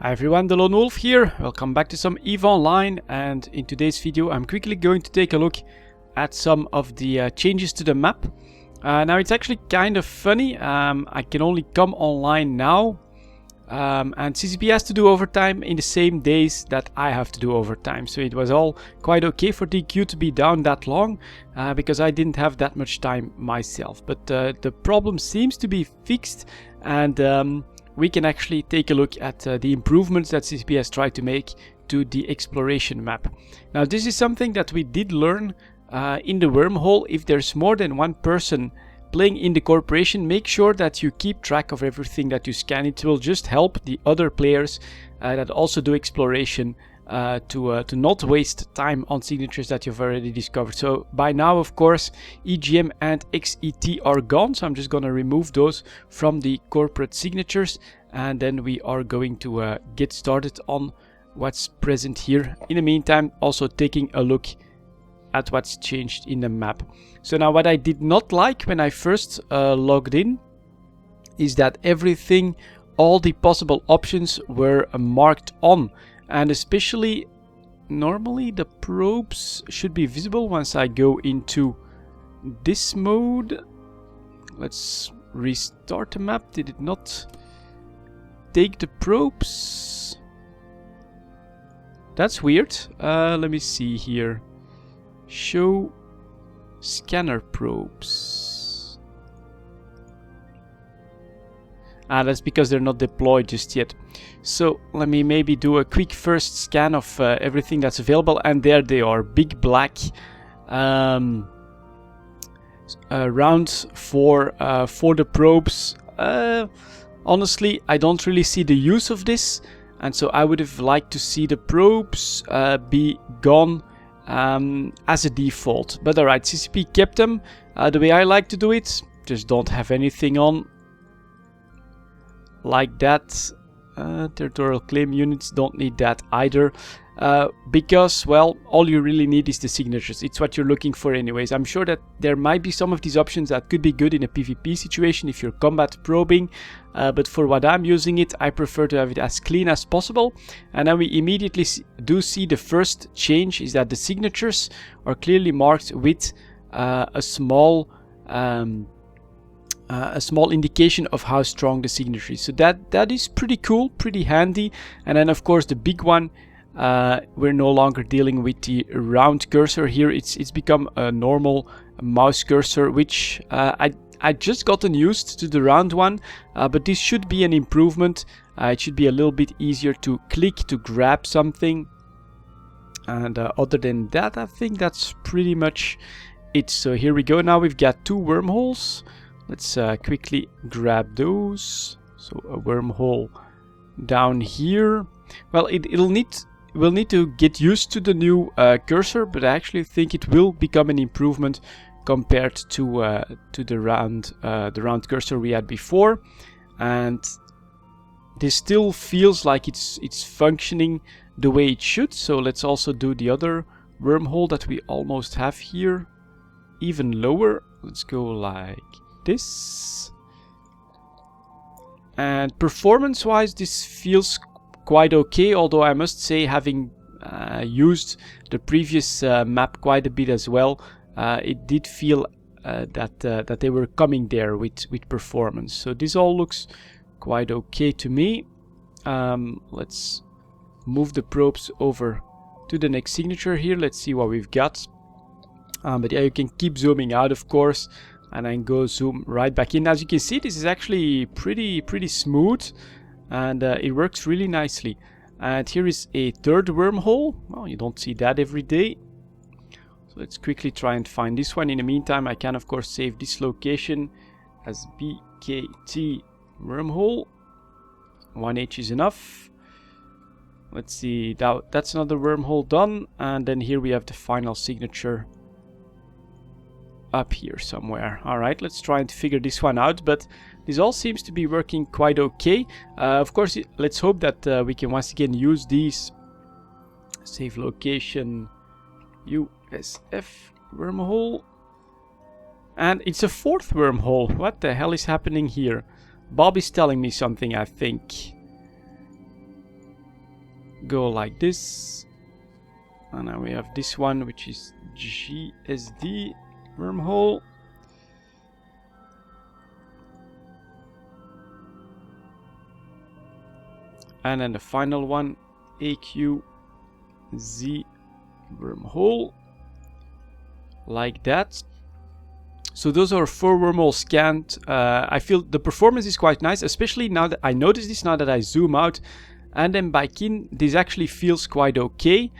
Hi everyone, delonewolf here. Welcome back to some EVE Online, and in today's video I'm quickly going to take a look at some of the changes to the map. Now it's actually kind of funny. I can only come online now, and CCP has to do overtime in the same days that I have to do overtime. So it was all quite okay for DQ to be down that long, because I didn't have that much time myself. But the problem seems to be fixed, and we can actually take a look at the improvements that CCP has tried to make to the exploration map. Now this is something that we did learn in the wormhole. If there's more than one person playing in the corporation, make sure that you keep track of everything that you scan. It will just help the other players that also do exploration to not waste time on signatures that you've already discovered. So by now, of course, EGM and XET are gone, so I'm just going to remove those from the corporate signatures, and then we are going to get started on what's present here. In the meantime, also taking a look at what's changed in the map. So now what I did not like when I first logged in is that everything, all the possible options were marked on. And especially, normally the probes should be visible once I go into this mode. Let's restart the map. Did it not take the probes? That's weird. Let me see here. Show scanner probes. That's because they're not deployed just yet. So let me maybe do a quick first scan of everything that's available, and there they are, big black rounds for the probes. Honestly, I don't really see the use of this, and so I would have liked to see the probes be gone as a default. But alright, CCP kept them the way I like to do it. Just don't have anything on like that. Territorial claim units don't need that either, because, well, all you really need is the signatures. It's what you're looking for anyways. I'm sure that there might be some of these options that could be good in a PvP situation if you're combat probing, but for what I'm using it, I prefer to have it as clean as possible. And then we immediately do see the first change is that the signatures are clearly marked with a small indication of how strong the signature is. So that is pretty cool, pretty handy. And then of course the big one, we're no longer dealing with the round cursor here. It's become a normal mouse cursor, which I just gotten used to the round one, but this should be an improvement. It should be a little bit easier to click to grab something. And other than that, I think that's pretty much it. So here we go. Now we've got two wormholes. Let's quickly grab those. So a wormhole down here. Well, we'll need to get used to the new cursor, but I actually think it will become an improvement compared to the round cursor we had before. And this still feels like it's functioning the way it should. So let's also do the other wormhole that we almost have here, even lower. Let's go like this. And performance wise this feels quite okay, although I must say, having used the previous map quite a bit as well, it did feel that they were coming there with performance. So this all looks quite okay to me. Let's move the probes over to the next signature here. Let's see what we've got. But yeah, you can keep zooming out, of course, and then go zoom right back in. As you can see, this is actually pretty smooth, and it works really nicely. And here is a third wormhole. Well, you don't see that every day. So let's quickly try and find this one. In the meantime, I can of course save this location as BKT wormhole. 1H is enough. Let's see, that's another wormhole done, and then here we have the final signature up here somewhere. Alright, let's try and figure this one out, but this all seems to be working quite okay. Of course, let's hope that we can once again use these. Save location USF wormhole. And it's a fourth wormhole. What the hell is happening here? Bob is telling me something, I think. go like this. And now we have this one, which is GSD wormhole. And then the final one, AQZ wormhole. Like that. So those are 4 wormholes scanned. I feel the performance is quite nice, especially now that I notice this, now that I zoom out and then back in, this actually feels quite okay.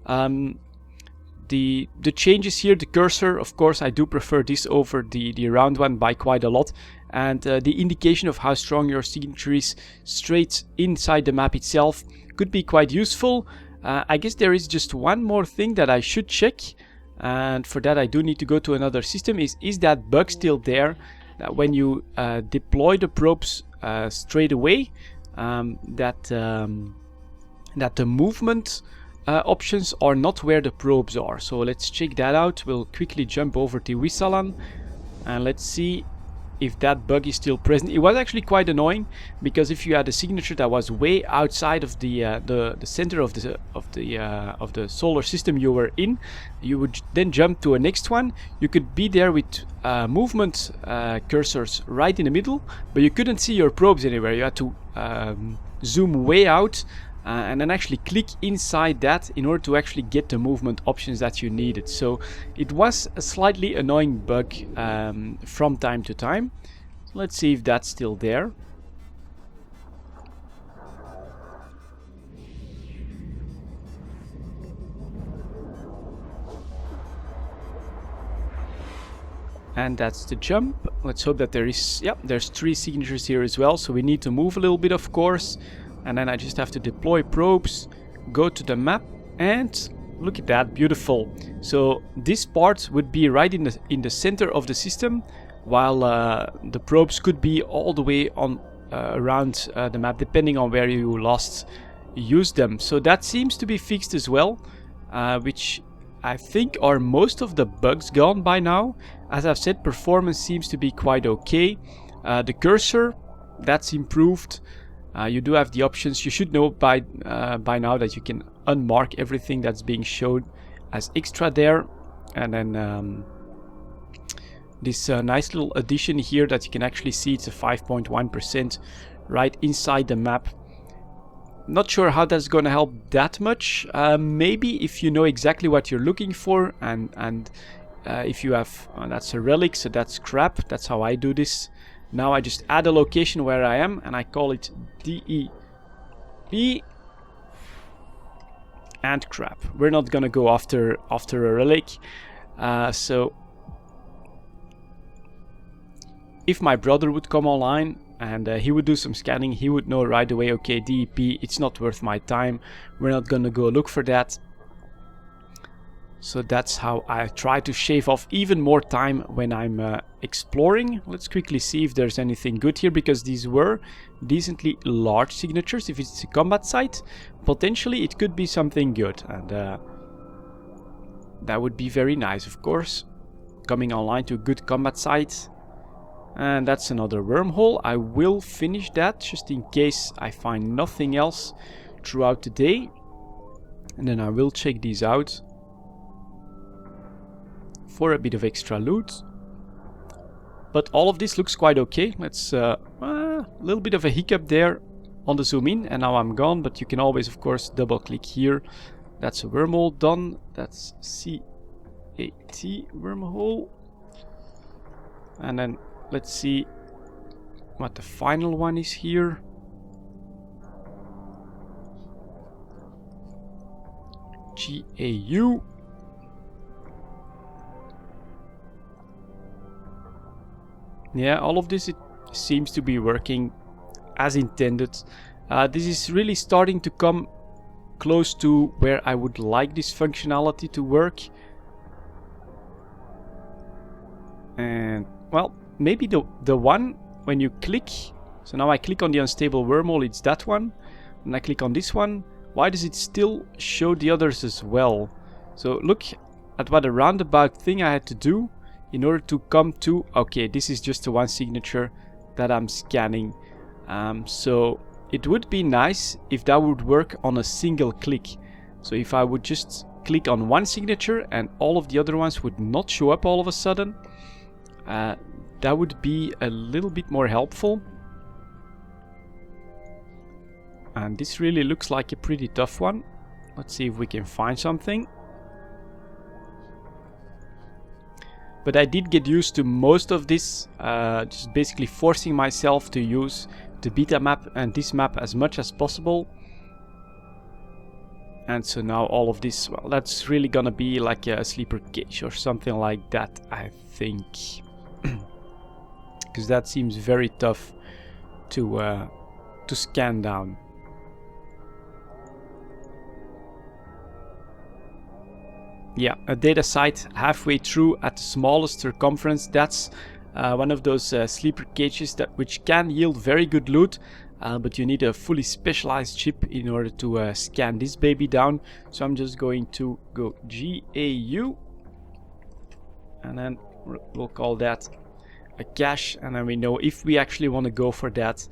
The changes here, the cursor, of course, I do prefer this over the round one by quite a lot. And the indication of how strong your signature is straight inside the map itself could be quite useful. I guess there is just one more thing that I should check. And for that I do need to go to another system. Is that bug still there? That when you deploy the probes straight away, that the movement options are not where the probes are. So let's check that out. We'll quickly jump over to Wisalan and let's see if that bug is still present. It was actually quite annoying because if you had a signature that was way outside of the center of the solar system you were in, you would then jump to a next one. You could be there with movement cursors right in the middle, but you couldn't see your probes anywhere. You had to zoom way out and then actually click inside that in order to actually get the movement options that you needed. So it was a slightly annoying bug from time to time. So let's see if that's still there. And that's the jump. Let's hope that there is, yeah, there's 3 signatures here as well. So we need to move a little bit, of course. And then I just have to deploy probes, go to the map, and look at that, beautiful. So this part would be right in the center of the system, while the probes could be all the way on around the map, depending on where you last used them. So that seems to be fixed as well, which I think are most of the bugs gone by now. As I've said, performance seems to be quite okay. The cursor, that's improved. You do have the options. You should know by now that you can unmark everything that's being shown as extra there. And then this nice little addition here that you can actually see, it's a 5.1% right inside the map. Not sure how that's going to help that much. Maybe if you know exactly what you're looking for, and if you have, that's a relic, so that's crap. That's how I do this. Now I just add a location where I am and I call it DEP and crap. We're not gonna go after a relic. So if my brother would come online and he would do some scanning, he would know right away, okay, DEP, it's not worth my time. We're not gonna go look for that. So that's how I try to shave off even more time when I'm exploring. Let's quickly see if there's anything good here, because these were decently large signatures. If it's a combat site, potentially it could be something good, and that would be very nice, of course. Coming online to a good combat site. And that's another wormhole. I will finish that just in case I find nothing else throughout the day, and then I will check these out for a bit of extra loot. But all of this looks quite okay. Let's a little bit of a hiccup there on the zoom in, and now I'm gone, but you can always, of course, double click here. That's a wormhole done. That's CAT wormhole. And then let's see what the final one is here. GAU. Yeah, all of this, it seems to be working as intended. This is really starting to come close to where I would like this functionality to work. And, well, maybe the one when you click, so now I click on the unstable wormhole, it's that one, and I click on this one. Why does it still show the others as well? So look at what a roundabout thing I had to do in order to come to, okay, this is just the one signature that I'm scanning. So it would be nice if that would work on a single click. So if I would just click on one signature and all of the other ones would not show up all of a sudden, that would be a little bit more helpful. And this really looks like a pretty tough one. Let's see if we can find something. But I did get used to most of this, just basically forcing myself to use the beta map and this map as much as possible. And so now all of this, well, that's really gonna be like a sleeper cage or something like that, I think. Because that seems very tough to scan down. Yeah, a data site halfway through at the smallest circumference. That's one of those sleeper cages which can yield very good loot, but you need a fully specialized chip in order to scan this baby down. So I'm just going to go GAU, and then we'll call that a cache, and then we know if we actually want to go for that.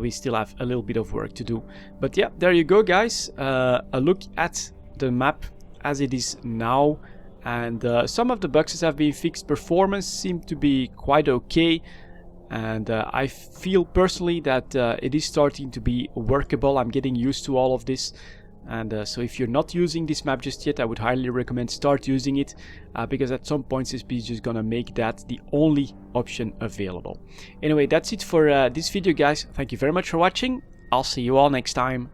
We still have a little bit of work to do. But yeah, there you go, guys. A look at the map as it is now, and some of the bugs have been fixed. Performance seemed to be quite okay, and I feel personally that it is starting to be workable. I'm getting used to all of this, and so if you're not using this map just yet, I would highly recommend start using it, because at some point this is just gonna make that the only option available. Anyway, that's it for this video, guys. Thank you very much for watching. I'll see you all next time.